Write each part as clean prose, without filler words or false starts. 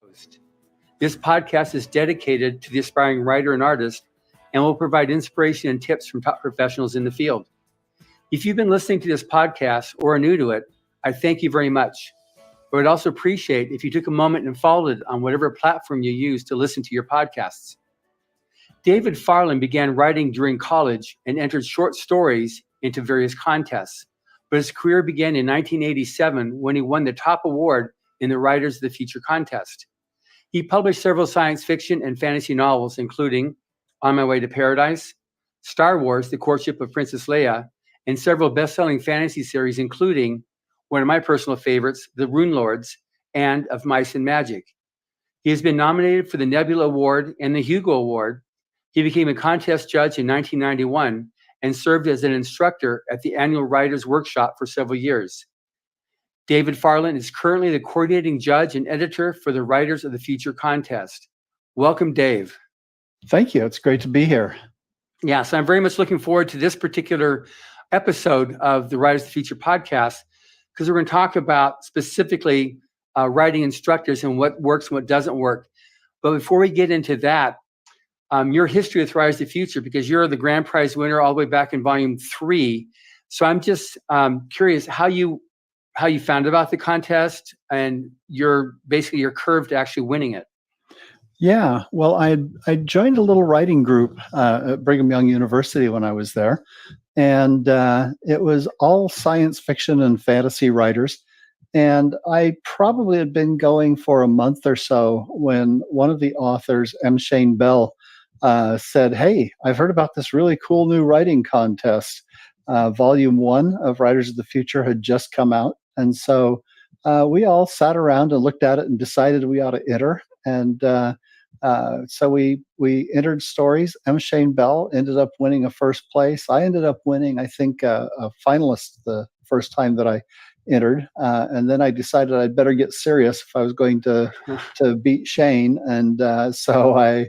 host. This podcast is dedicated to the aspiring writer and artist and will provide inspiration and tips from top professionals in the field. If you've been listening to this podcast or are new to it, I thank you very much. I would also appreciate if you took a moment and followed it on whatever platform you use to listen to your podcasts. David Farland began writing during college and entered short stories into various contests, but his career began in 1987 when he won the top award in the Writers of the Future contest. He published several science fiction and fantasy novels, including On My Way to Paradise, Star Wars, The Courtship of Princess Leia, and several best-selling fantasy series, including one of my personal favorites, The Rune Lords, and Of Mice and Magic. He has been nominated for the Nebula Award and the Hugo Award. He became a contest judge in 1991 and served as an instructor at the annual Writers' Workshop for several years. David Farland is currently the coordinating judge and editor for the Writers of the Future contest. Welcome, Dave. Thank you. It's great to be here. Yeah, so I'm very much looking forward to this particular episode of the Writers of the Future podcast, because we're going to talk about specifically writing instructors and what works and what doesn't work. But before we get into that, your history with Writers of the Future, because you're the grand prize winner all the way back in volume 3. So I'm just curious how you found out about the contest and your curve to actually winning it. Yeah, well, I joined a little writing group at Brigham Young University when I was there, and it was all science fiction and fantasy writers. And I probably had been going for a month or so when one of the authors, M. Shane Bell, said, "Hey, I've heard about this really cool new writing contest." Volume 1 of Writers of the Future had just come out. And so we all sat around and looked at it and decided we ought to enter. And so we entered stories. M. Shane Bell ended up winning a first place. I ended up winning, I think, a finalist the first time that I entered. And then I decided I'd better get serious if I was going to beat Shane. And so I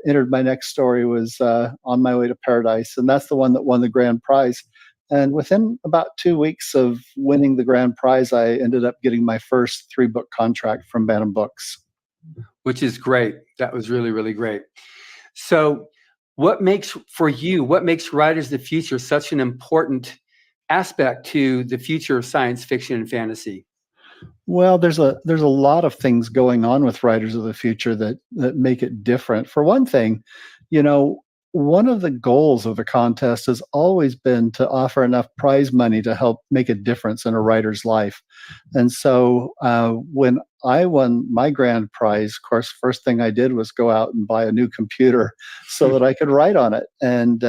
entered. My next story was On My Way to Paradise. And that's the one that won the grand prize. And within about 2 weeks of winning the grand prize, I ended up getting my first 3-book contract from Bantam Books. Which is great. That was really, really great. So what makes Writers of the Future such an important aspect to the future of science fiction and fantasy? Well, there's a lot of things going on with Writers of the Future that make it different. For one thing, one of the goals of the contest has always been to offer enough prize money to help make a difference in a writer's life. And so when I won my grand prize, of course, first thing I did was go out and buy a new computer so that I could write on it. And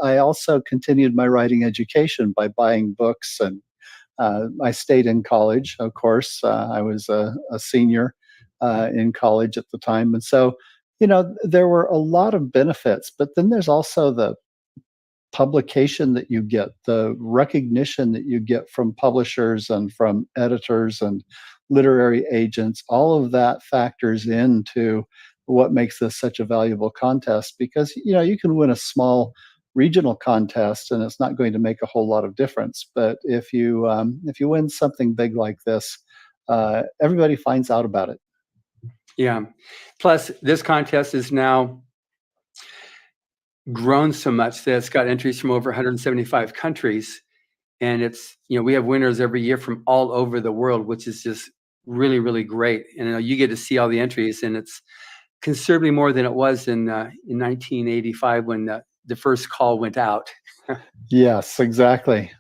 I also continued my writing education by buying books. And I stayed in college, of course. I was a senior in college at the time. And so there were a lot of benefits, but then there's also the publication that you get, the recognition that you get from publishers and from editors and literary agents. All of that factors into what makes this such a valuable contest, because you can win a small regional contest and it's not going to make a whole lot of difference. But if you win something big like this, everybody finds out about it. Yeah. Plus, this contest is now grown so much that it's got entries from over 175 countries. And it's, we have winners every year from all over the world, which is just really, really great. And you get to see all the entries, and it's considerably more than it was in 1985 when the first call went out. Yes, exactly.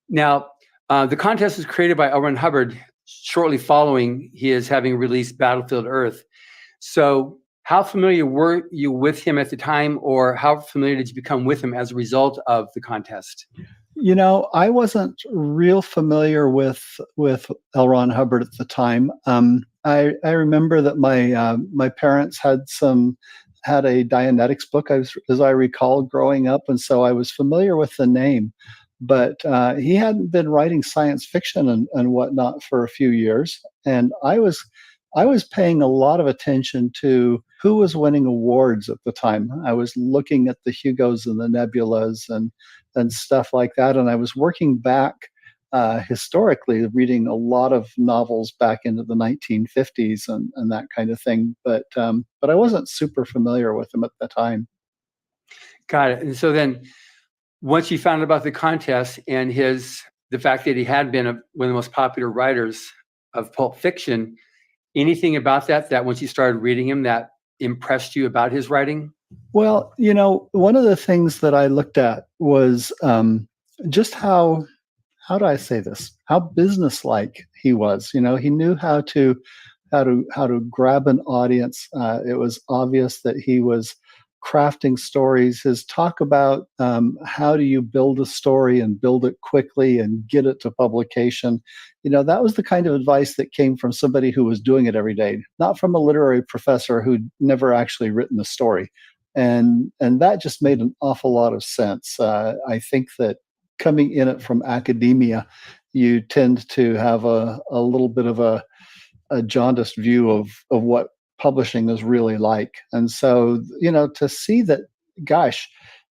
Now, the contest was created by Ron Hubbard shortly following his having released Battlefield Earth. So how familiar were you with him at the time, or how familiar did you become with him as a result of the contest? I wasn't real familiar with L. Ron Hubbard at the time. I remember that my parents had a Dianetics book, as I recall, growing up, and so I was familiar with the name. But he hadn't been writing science fiction and whatnot for a few years, and I was paying a lot of attention to who was winning awards at the time. I was looking at the Hugos and the Nebulas and stuff like that, and I was working back historically, reading a lot of novels back into the 1950s and that kind of thing. But I wasn't super familiar with them at the time. Got it. And so then once you found out about the contest and the fact that he had been one of the most popular writers of pulp fiction, anything about that once you started reading him that impressed you about his writing? Well, one of the things that I looked at was just how do I say this? How businesslike he was. He knew how to grab an audience. It was obvious that he was crafting stories. His talk about how do you build a story and build it quickly and get it to publication, that was the kind of advice that came from somebody who was doing it every day, not from a literary professor who'd never actually written a story. And that just made an awful lot of sense. I think that coming in it from academia, you tend to have a little bit of a jaundiced view of what publishing is really like. And so, to see that, gosh,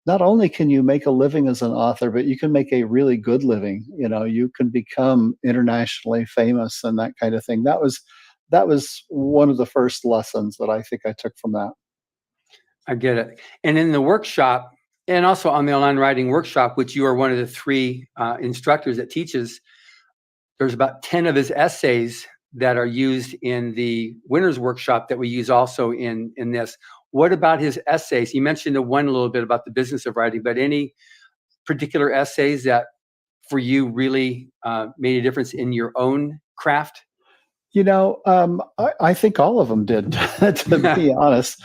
not only can you make a living as an author, but you can make a really good living. You can become internationally famous and that kind of thing. That was one of the first lessons that I think I took from that. I get it. And in the workshop, and also on the online writing workshop, which you are one of the 3 instructors that teaches, there's about 10 of his essays that are used in the winner's workshop that we use also in this. What about his essays? You mentioned the one a little bit about the business of writing, but any particular essays that for you really made a difference in your own craft? I think all of them did, to be honest,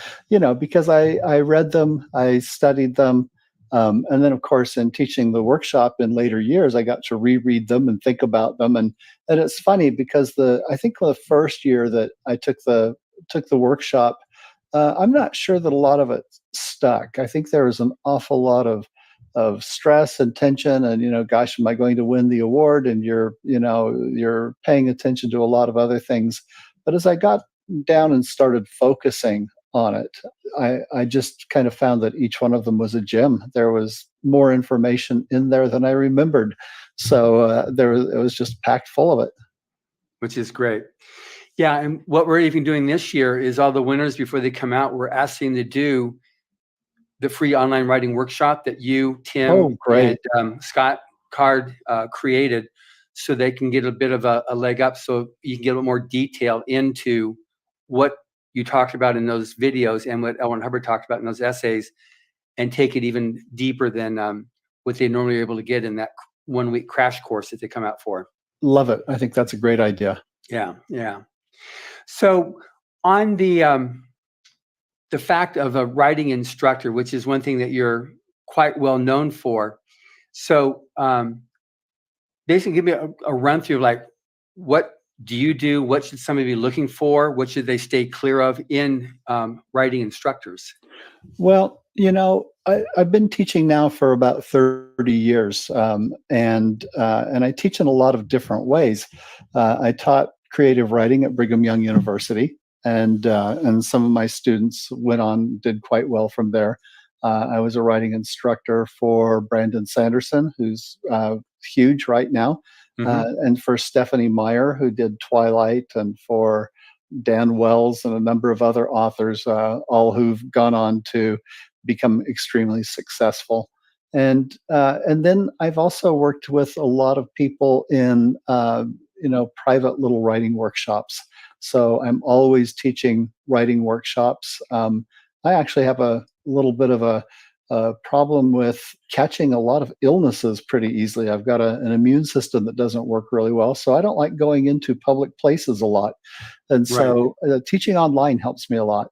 because I read them, I studied them. And then, of course, in teaching the workshop in later years, I got to reread them and think about them. And it's funny because I think the first year that I took the workshop, I'm not sure that a lot of it stuck. I think there was an awful lot of stress and tension and, gosh, am I going to win the award? And you're paying attention to a lot of other things. But as I got down and started focusing on it, I just kind of found that each one of them was a gem. There was more information in there than I remembered. So it was just packed full of it. Which is great. Yeah, and what we're even doing this year is all the winners, before they come out, we're asking them to do the free online writing workshop that you, Tim, and Scott Card created, so they can get a bit of a leg up, so you can get a little more detail into what you talked about in those videos and what Ron Hubbard talked about in those essays, and take it even deeper than what they normally are able to get in that 1-week crash course that they come out for. Love it. I think that's a great idea. Yeah. So on the fact of a writing instructor, which is one thing that you're quite well known for. So basically give me a run through, like, what do you do? What should somebody be looking for? What should they stay clear of in writing instructors? Well, I've been teaching now for about 30 years, and I teach in a lot of different ways. I taught creative writing at Brigham Young University, and some of my students did quite well from there. I was a writing instructor for Brandon Sanderson, who's huge right now, and for Stephenie Meyer, who did Twilight, and for Dan Wells and a number of other authors, all who've gone on to become extremely successful. And then I've also worked with a lot of people in private little writing workshops. So I'm always teaching writing workshops. I actually have a little bit of a problem with catching a lot of illnesses pretty easily. I've got an immune system that doesn't work really well, so I don't like going into public places a lot. And so teaching online helps me a lot.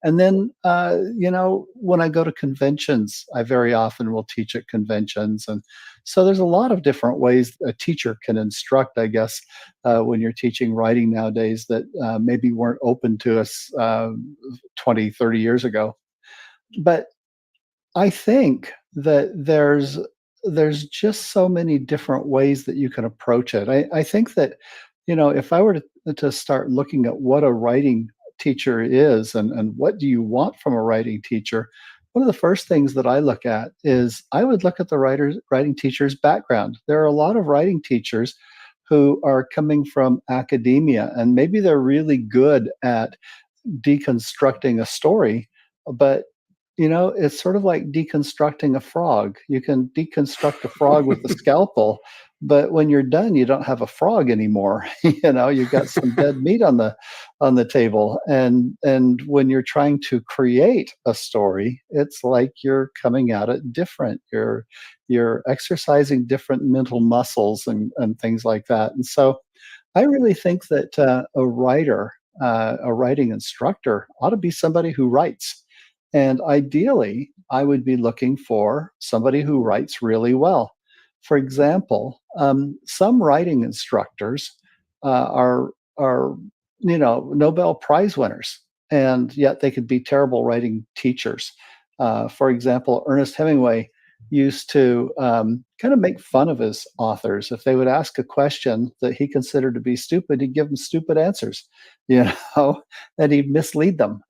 And then, when I go to conventions, I very often will teach at conventions. And so there's a lot of different ways a teacher can instruct, I guess, when you're teaching writing nowadays that maybe weren't open to us 20, 30 years ago. But I think that there's just so many different ways that you can approach it. I think that, if I were to start looking at what a writing teacher is and what do you want from a writing teacher, one of the first things that I look at is I would look at the writing teacher's background. There are a lot of writing teachers who are coming from academia, and maybe they're really good at deconstructing a story, but it's sort of like deconstructing a frog. You can deconstruct a frog with a scalpel, but when you're done, you don't have a frog anymore. You've got some dead meat on the table. And when you're trying to create a story, it's like you're coming at it different. You're exercising different mental muscles and things like that. And so I really think that a writer, a writing instructor, ought to be somebody who writes. And ideally, I would be looking for somebody who writes really well. For example, some writing instructors are Nobel Prize winners, and yet they could be terrible writing teachers. For example, Ernest Hemingway used to kind of make fun of his authors. If they would ask a question that he considered to be stupid, he'd give them stupid answers, and he'd mislead them.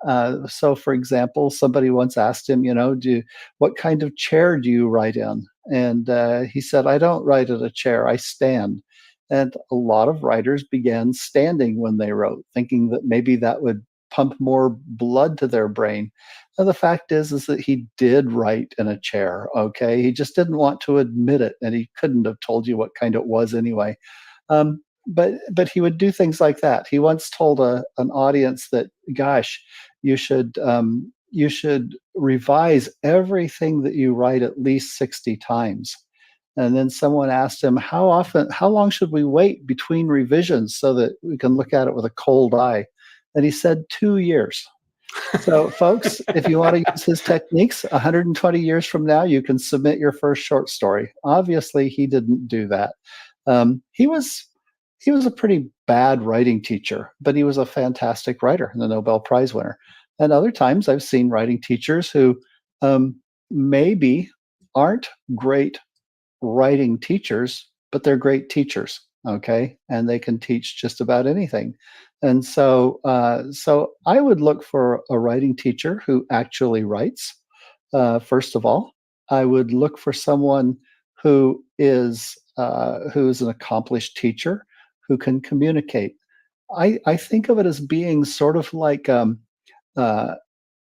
So, for example, somebody once asked him, what kind of chair do you write in? And he said, I don't write in a chair, I stand. And a lot of writers began standing when they wrote, thinking that maybe that would pump more blood to their brain. And the fact is that he did write in a chair. Okay, he just didn't want to admit it, and he couldn't have told you what kind it was anyway. But he would do things like that. He once told an audience that, gosh, you should revise everything that you write at least 60 times. And then someone asked him, how long should we wait between revisions so that we can look at it with a cold eye? And he said 2 years. So, folks, if you want to use his techniques, 120 years from now, you can submit your first short story. Obviously, he didn't do that. He was a pretty bad writing teacher, but he was a fantastic writer and a Nobel Prize winner. And other times, I've seen writing teachers who maybe aren't great writing teachers, but they're great teachers. Okay, and they can teach just about anything. And so I would look for a writing teacher who actually writes. First of all, I would look for someone who's an accomplished teacher who can communicate. I think of it as being sort of like a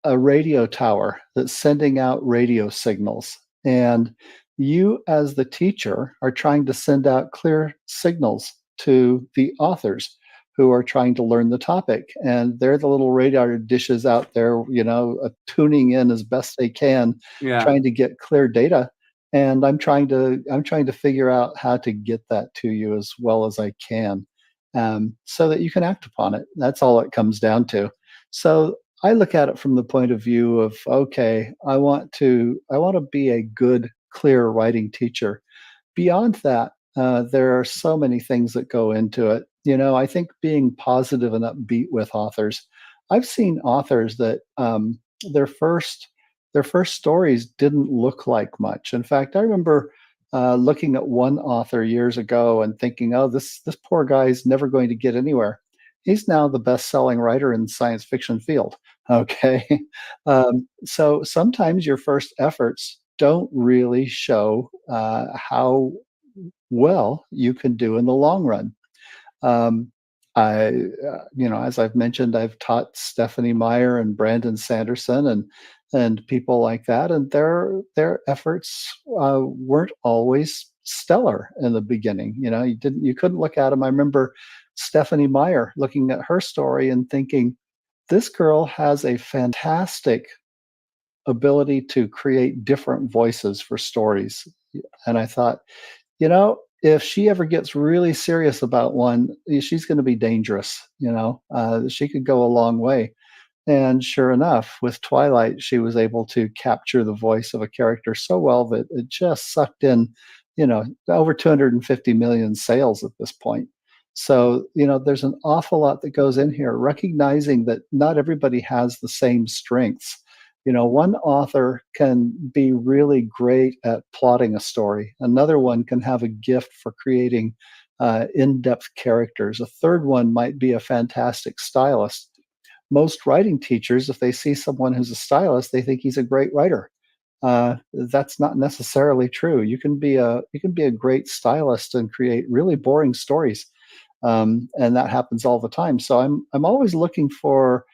radio tower that's sending out radio signals, and you as the teacher are trying to send out clear signals to the authors who are trying to learn the topic, and they're the little radar dishes out there, tuning in as best they can, trying to get clear data. And I'm trying to figure out how to get that to you as well as I can, so that you can act upon it. That's all it comes down to. So I look at it from the point of view of, okay, I want to be a good, clear writing teacher. Beyond that, there are so many things that go into it. I think being positive and upbeat with authors. I've seen authors that their first stories didn't look like much. In fact, I remember looking at one author years ago and thinking, oh, this poor guy's never going to get anywhere. He's now the best-selling writer in the science fiction field. Okay, so sometimes your first efforts don't really show how well you can do in the long run. As I've mentioned, I've taught Stephenie Meyer and Brandon Sanderson and people like that, and their efforts weren't always stellar in the beginning. You couldn't look at them. I remember Stephenie Meyer looking at her story and thinking, this girl has a fantastic ability to create different voices for stories. And I thought, if she ever gets really serious about one, she's going to be dangerous. She could go a long way. And sure enough, with Twilight, she was able to capture the voice of a character so well that it just sucked in, over 250 million sales at this point. So, there's an awful lot that goes in here, recognizing that not everybody has the same strengths. One author can be really great at plotting a story. Another one can have a gift for creating in-depth characters. A third one might be a fantastic stylist. most writing teachers, if they see someone who's a stylist, they think he's a great writer. That's not necessarily true. You can be a great stylist and create really boring stories, and that happens all the time. So I'm always looking for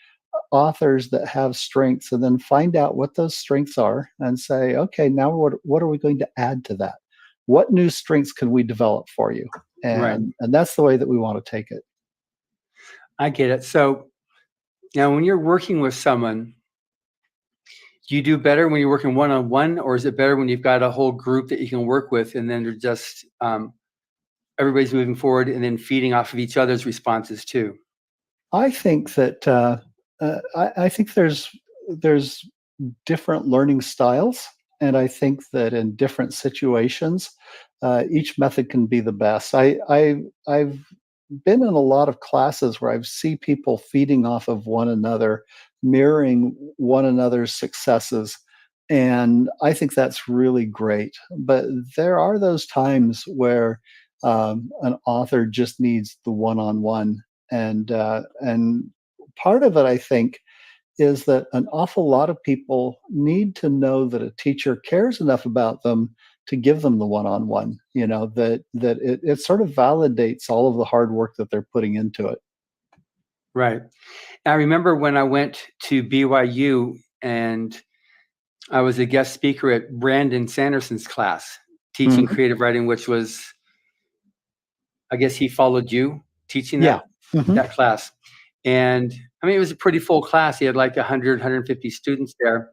authors that have strengths, and then find out what those strengths are, and say, okay, now what are we going to add to that? What new strengths can we develop for you? Right. And that's the way that we want to take it. I get it. So now when you're working with someone, do you do better when you're working one-on-one, or is it better when you've got a whole group that you can work with, and then they're just everybody's moving forward and then feeding off of each other's responses too? I think that I think there's different learning styles, and I think that in different situations, each method can be the best. I've been in a lot of classes where I've see people feeding off of one another, mirroring one another's successes, and I think that's really great. But there are those times where an author just needs the one-on-one, and part of it, I think, is that an awful lot of people need to know that a teacher cares enough about them to give them the one-on-one, that it sort of validates all of the hard work that they're putting into it. Right. I remember when I went to BYU and I was a guest speaker at Brandon Sanderson's class, teaching Mhm. creative writing, which was, I guess he followed you teaching Yeah. that Mhm. that class. And I mean, it was a pretty full class. He had like 100, 150 students there.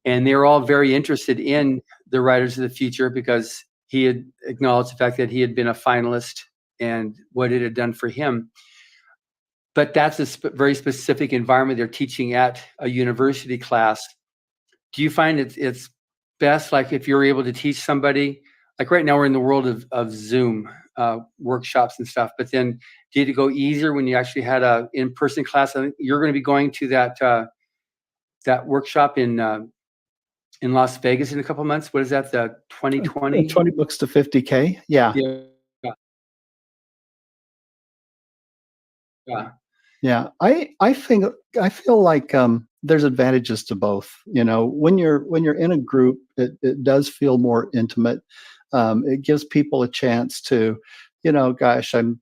And they were all very interested in the writers of the future because he had acknowledged the fact that he had been a finalist and what it had done for him. But that's a very specific environment. They're teaching at a university class. Do you find it's best, like if you're able to teach somebody, like right now we're in the world of Zoom workshops and stuff, but then did it go easier when you actually had a in-person class? I think you're going to be going to that workshop in Las Vegas in a couple months. What is that? The 2020? 20 books to 50K. Yeah. Yeah. Yeah. Yeah. I feel like there's advantages to both. When you're in a group, it does feel more intimate. It gives people a chance to, gosh, I'm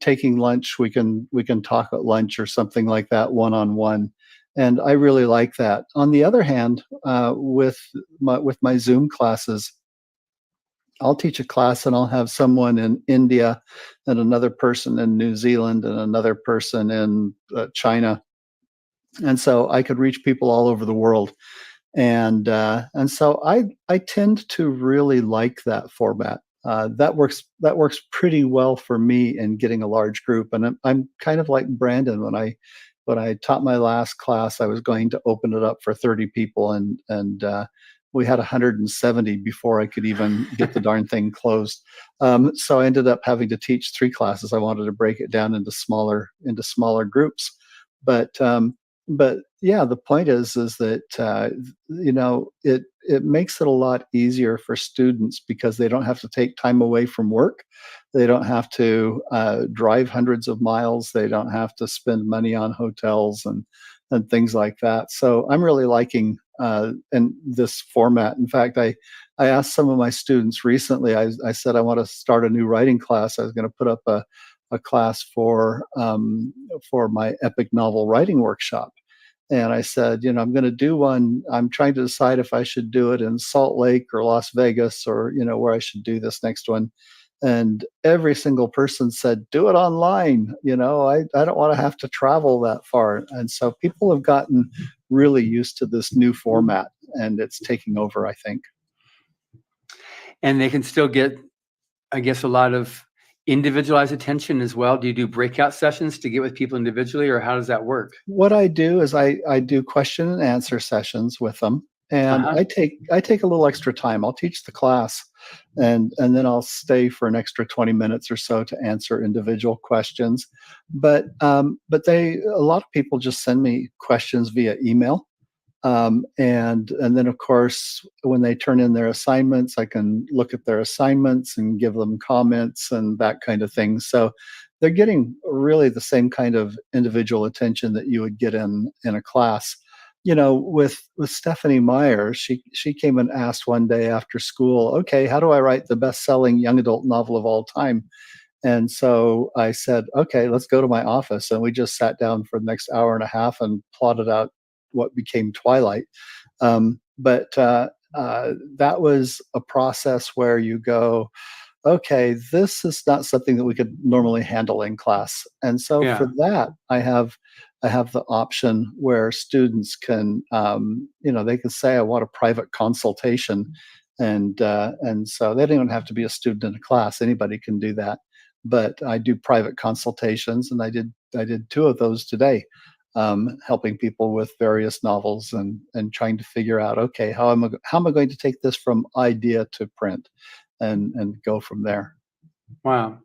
taking lunch. We can talk at lunch or something like that, one on one. And I really like that. On the other hand, with my Zoom classes, I'll teach a class and I'll have someone in India and another person in New Zealand and another person in China. And so I could reach people all over the world. And so I tend to really like that format. That works pretty well for me in getting a large group. And I'm kind of like Brandon. When I taught my last class, I was going to open it up for 30 people, and we had 170 before I could even get the darn thing closed. So I ended up having to teach 3 classes. I wanted to break it down into smaller groups, but but yeah, the point is that it makes it a lot easier for students because they don't have to take time away from work. They don't have to drive hundreds of miles. They don't have to spend money on hotels and things like that. So I'm really liking and this format. In fact, I asked some of my students recently. I said I want to start a new writing class. I was going to put up a class for my epic novel writing workshop. And I said, I'm going to do one. I'm trying to decide if I should do it in Salt Lake or Las Vegas, or where I should do this next one. And every single person said, do it online. I don't want to have to travel that far. And so people have gotten really used to this new format, and it's taking over, I think. And they can still get, I guess, a lot of individualized attention as well. Do you do breakout sessions to get with people individually, or how does that work? What I do is I do question and answer sessions with them, and Uh-huh. I take a little extra time. I'll teach the class, and then I'll stay for an extra 20 minutes or so to answer individual questions. But a lot of people just send me questions via email. And then, of course, when they turn in their assignments, I can look at their assignments and give them comments and that kind of thing. So they're getting really the same kind of individual attention that you would get in a class. With Stephenie Meyer, she came and asked one day after school, okay, how do I write the best-selling young adult novel of all time? And so I said, okay, let's go to my office. And we just sat down for the next hour and a half and plotted out what became Twilight. But that was a process where you go, okay, this is not something that we could normally handle in class. And so for that, I have the option where students can, they can say, I want a private consultation. And so they don't even have to be a student in a class. Anybody can do that. But I do private consultations, and I did 2 of those today, helping people with various novels and trying to figure out, okay, how am I going to take this from idea to print, and go from there. Wow.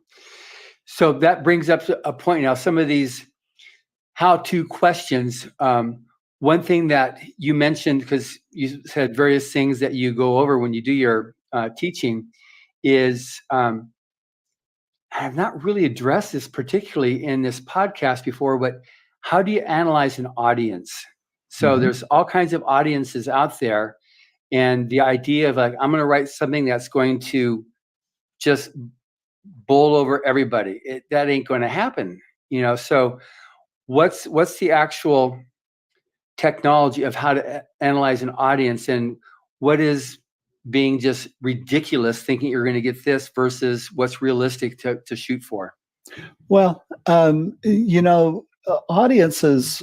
So that brings up a point now. Some of these how-to questions. One thing that you mentioned, because you said various things that you go over when you do your teaching, is I have not really addressed this particularly in this podcast before, but how do you analyze an audience? So there's all kinds of audiences out there, and the idea of like, I'm going to write something that's going to just bowl over everybody. That ain't going to happen, So what's the actual technology of how to analyze an audience, and what is being just ridiculous thinking you're going to get this versus what's realistic to shoot for? Well, audiences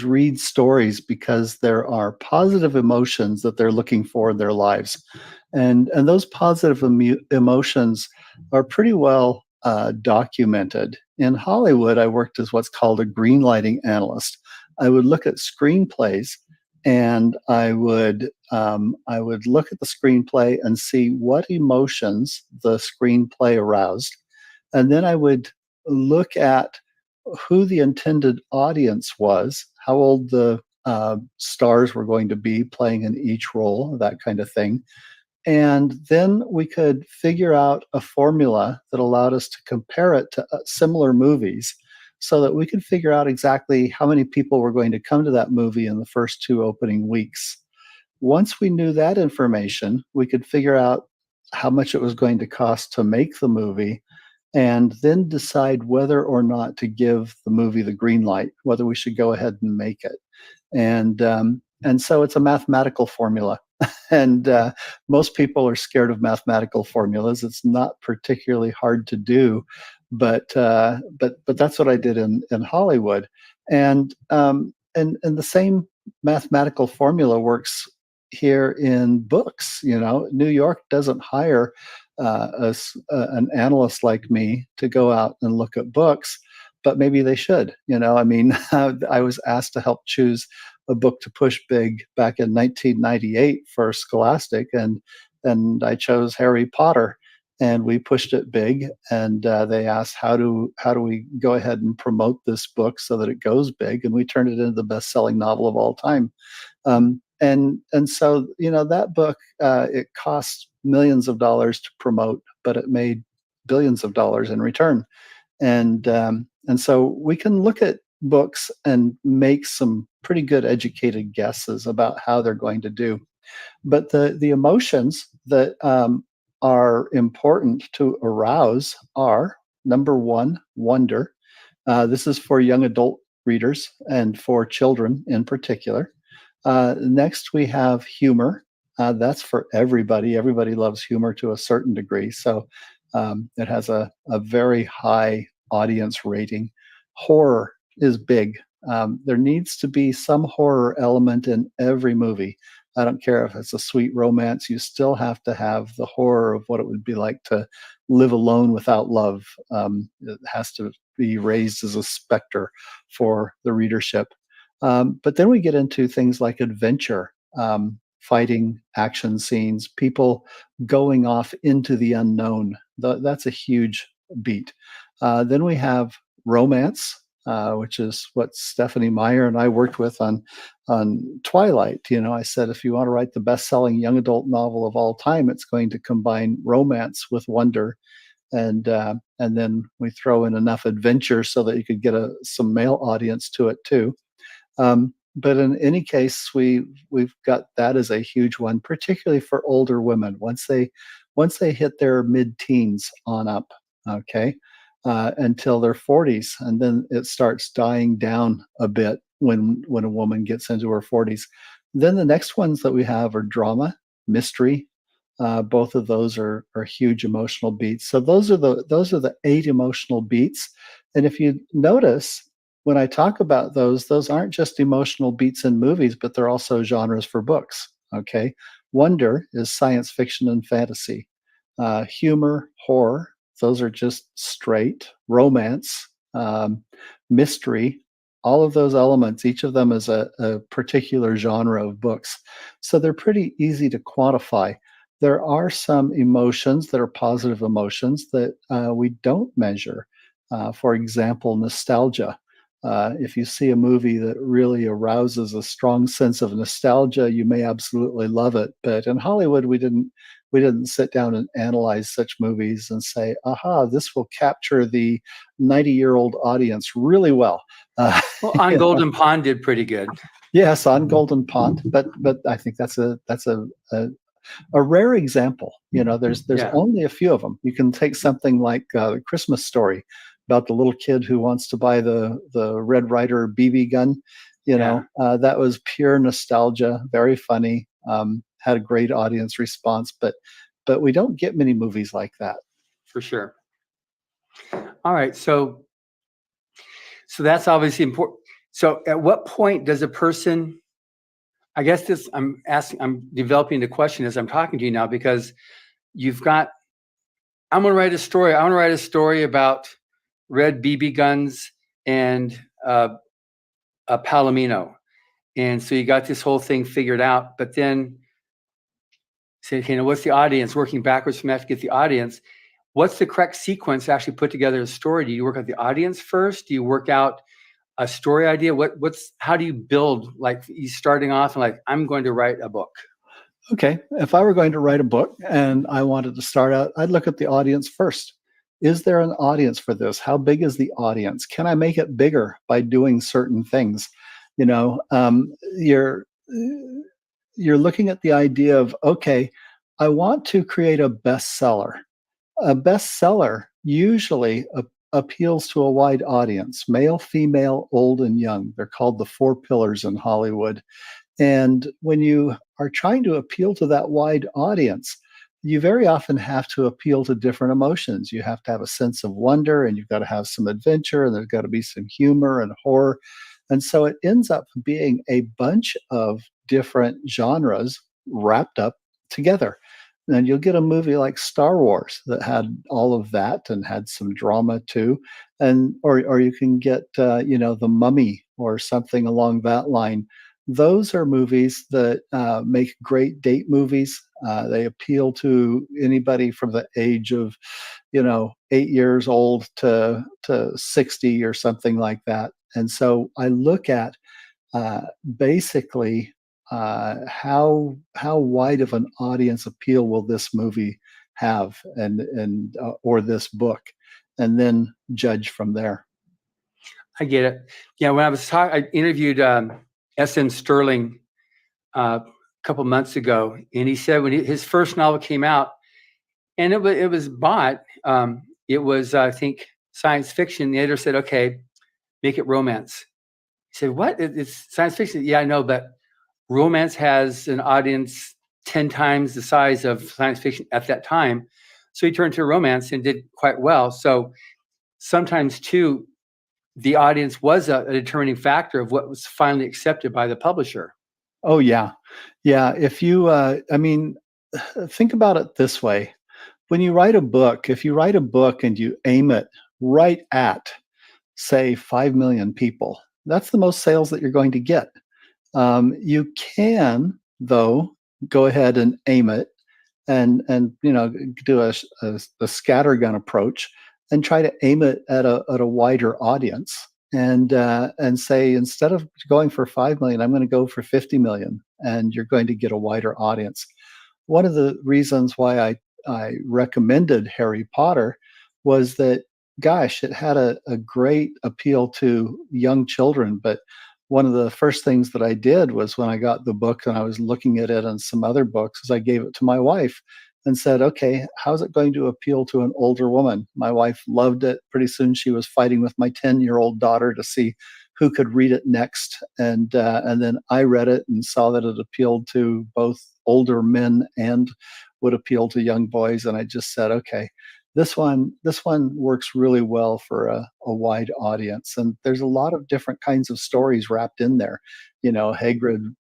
read stories because there are positive emotions that they're looking for in their lives, and those positive emotions are pretty well documented. In Hollywood, I worked as what's called a greenlighting analyst. I would look at screenplays, and I would look at the screenplay and see what emotions the screenplay aroused, and then I would look at who the intended audience was, how old the stars were going to be playing in each role, that kind of thing. And then we could figure out a formula that allowed us to compare it to similar movies, so that we could figure out exactly how many people were going to come to that movie in the first 2 opening weeks. Once we knew that information, we could figure out how much it was going to cost to make the movie, and then decide whether or not to give the movie the green light, whether we should go ahead and make it. And so it's a mathematical formula. And most people are scared of mathematical formulas. It's not particularly hard to do, but that's what I did in Hollywood. And the same mathematical formula works here in books. New York doesn't hire an analyst like me to go out and look at books, but maybe they should. I was asked to help choose a book to push big back in 1998 for Scholastic, and I chose Harry Potter, and we pushed it big. And they asked, how do we go ahead and promote this book so that it goes big? And we turned it into the best-selling novel of all time. And so that book, it cost millions of dollars to promote, but it made billions of dollars in return. And so we can look at books and make some pretty good educated guesses about how they're going to do. But the emotions that are important to arouse are, number one, wonder. This is for young adult readers and for children in particular. Next, we have humor. That's for everybody. Everybody loves humor to a certain degree. So it has a very high audience rating. Horror is big. There needs to be some horror element in every movie. I don't care if it's a sweet romance, you still have to have the horror of what it would be like to live alone without love. It has to be raised as a specter for the readership. But then we get into things like adventure, fighting action scenes, people going off into the unknown. That's a huge beat. Then we have romance, which is what Stephenie Meyer and I worked with on Twilight. I said, if you want to write the best-selling young adult novel of all time, it's going to combine romance with wonder. and then we throw in enough adventure so that you could get some male audience to it too. But in any case, we've got that as a huge one, particularly for older women. Once they hit their mid-teens on up, okay, until their 40s, and then it starts dying down a bit when a woman gets into her 40s. Then the next ones that we have are drama, mystery. Both of those are huge emotional beats. So those are the 8 emotional beats. And if you notice, when I talk about those aren't just emotional beats in movies, but they're also genres for books. Okay, wonder is science fiction and fantasy. Humor, horror, those are just straight romance. Mystery, all of those elements, each of them is a particular genre of books. So they're pretty easy to quantify. There are some emotions that are positive emotions that we don't measure. For example, nostalgia. If you see a movie that really arouses a strong sense of nostalgia, you may absolutely love it. But in Hollywood, we didn't sit down and analyze such movies and say, aha, this will capture the 90-year-old audience really well. Well, On Golden Pond did pretty good. Yes, On Golden Pond, but I think that's a rare example. There's only a few of them. You can take something like The Christmas Story, about the little kid who wants to buy the Red Ryder BB gun. That was pure nostalgia, very funny, had a great audience response, but we don't get many movies like that. For sure. All right, so that's obviously important. So at what point does a person, I guess I'm developing the question as I'm talking to you now, because I'm going to write a story. I want to write a story about red BB guns and a Palomino. And so you got this whole thing figured out, but then say, okay, now what's the audience? Working backwards from that to get the audience. What's the correct sequence to actually put together a story? Do you work out the audience first? Do you work out a story idea? How do you build, like you starting off and like, I'm going to write a book? Okay. If I were going to write a book and I wanted to start out, I'd look at the audience first. Is there an audience for this? How big is the audience? Can I make it bigger by doing certain things? You're looking at the idea of, okay, I want to create a bestseller. A bestseller usually appeals to a wide audience, male, female, old, and young. They're called the 4 pillars in Hollywood. And when you are trying to appeal to that wide audience, you very often have to appeal to different emotions. You have to have a sense of wonder, and you've got to have some adventure, and there's got to be some humor and horror. And so it ends up being a bunch of different genres wrapped up together. And you'll get a movie like Star Wars that had all of that and had some drama too. Or you can get, The Mummy or something along that line. Those are movies that make great date movies. They appeal to anybody from the age of, 8 years old to 60 or something like that. And so I look at basically how wide of an audience appeal will this movie have, and or this book, and then judge from there. I get it. Yeah, when I interviewed S.M. Sterling a couple months ago, and he said when his first novel came out, and it was bought, it was I think science fiction. The editor said, "Okay, make it romance." He said, "What? It's science fiction." Yeah, I know, but romance has an audience 10 times the size of science fiction at that time. So he turned to romance and did quite well. So sometimes too, the audience was a determining factor of what was finally accepted by the publisher. Oh, yeah. Yeah. If you, think about it this way. When you write a book, if you write a book and you aim it right at, say, 5 million people, that's the most sales that you're going to get. You can, though, go ahead and aim it and do a scattergun approach and try to aim it at a wider audience and say, instead of going for 5 million, I'm going to go for 50 million, and you're going to get a wider audience. One of the reasons why I recommended Harry Potter was that, gosh, it had a great appeal to young children. But one of the first things that I did was when I got the book and I was looking at it and some other books, is I gave it to my wife and said, okay, how's it going to appeal to an older woman? My wife loved it. Pretty soon she was fighting with my 10-year-old daughter to see who could read it next. And then I read it and saw that it appealed to both older men and would appeal to young boys. And I just said, okay, this one works really well for a wide audience. And there's a lot of different kinds of stories wrapped in there. Hagrid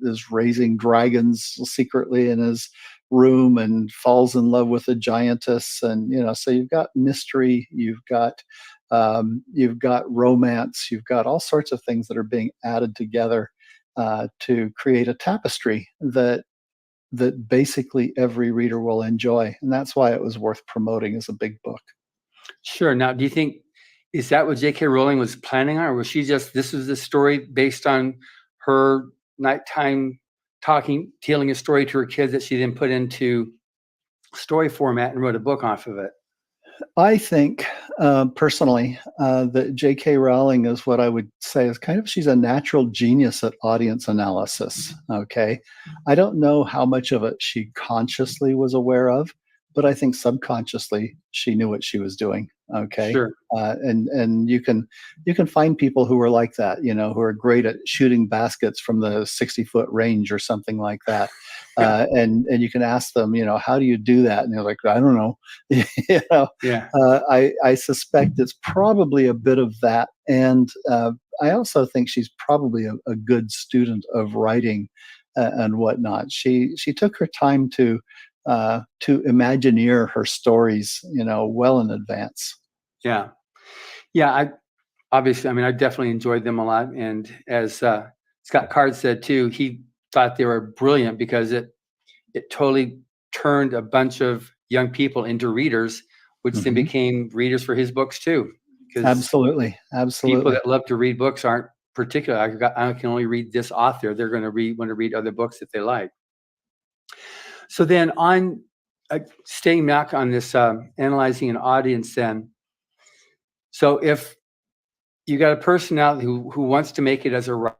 is raising dragons secretly in his room and falls in love with a giantess, and so you've got mystery, you've got romance, you've got all sorts of things that are being added together to create a tapestry that basically every reader will enjoy, and that's why it was worth promoting as a big book. Sure. Now, do you think, is that what J.K. Rowling was planning on, or was she just, this was the story based on her nighttime telling a story to her kids that she then put into story format and wrote a book off of it? I think personally that J.K. Rowling is what I would say is she's a natural genius at audience analysis. Okay. I don't know how much of it she consciously was aware of, but I think subconsciously she knew what she was doing. Okay. Sure. And you can find people who are like that, who are great at shooting baskets from the 60-foot range or something like that. And you can ask them, how do you do that? And they're like, I don't know. Yeah. I suspect it's probably a bit of that. And I also think she's probably a good student of writing and whatnot. She took her time to imagineer her stories, well in advance. Yeah. I definitely enjoyed them a lot. And as Scott Card said too, he thought they were brilliant because it totally turned a bunch of young people into readers, which then became readers for his books too. Absolutely. People that love to read books aren't particular. I can only read this author. They're going to want to read other books that they like. So then on staying back on this analyzing an audience then. So if you got a person out who wants to make it as a